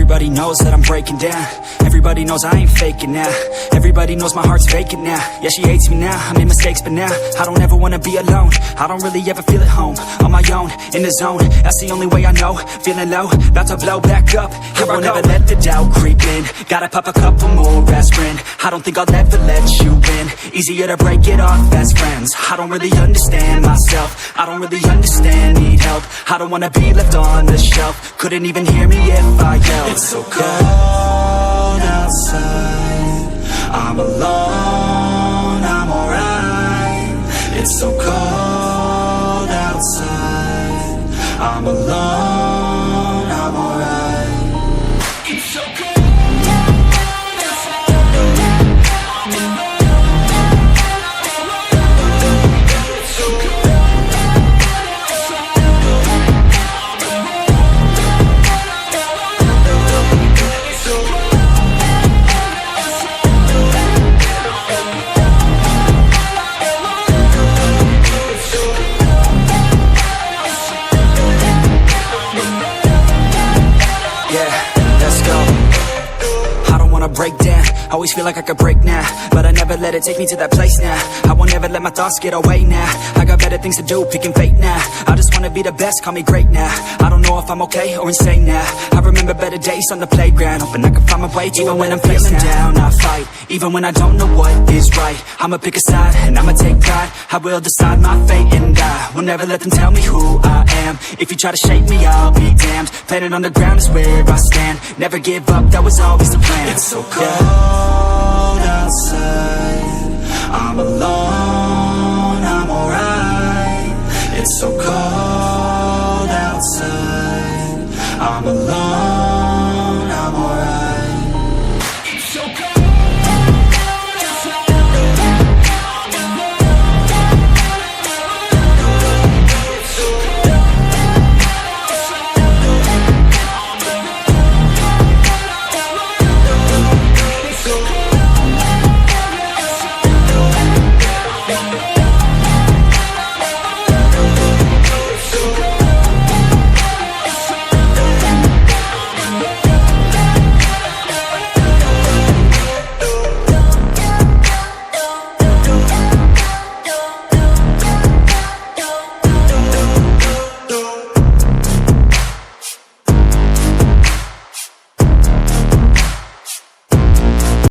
Everybody knows that I'm breaking down. Everybody knows I ain't faking now. Everybody knows my heart's vacant now. Yeah, she hates me now, I made mistakes but now I don't ever wanna be alone. I don't really ever feel at home. On my own, in the zone, that's the only way I know. Feeling low, about to blow back up. Here I won't ever let the doubt creep in. Gotta pop a couple more aspirin. I don't think I'll ever let you in. Easier to break it off best friends. I don't really understand myself. I don't really understand, need help. I don't wanna be left on the shelf. Couldn't even hear me if I yelled. It's so cold outside, I'm alone, I'm alright. It's so cold outside, I'm alone, I'm alright. It's so cold. Break down, always feel like I could break now, but I never let it take me to that place now. I won't ever let my thoughts get away now. I got better things to do, picking fate now. I just wanna be the best, call me great now. I don't know if I'm okay or insane now. I remember better days on the playground, hoping I can find my way. Even when I'm feeling down, I fight. Even when I don't know what is right, I'ma pick a side and I'ma take pride. I will decide my fate and I will never let them tell me who I am. If you try to shake me, I'll be damned. Planet on the ground is where I stand. Never give up, that was always the plan. It's so cold outside, I'm alone, I'm alright. It's so cold outside, I'm alone.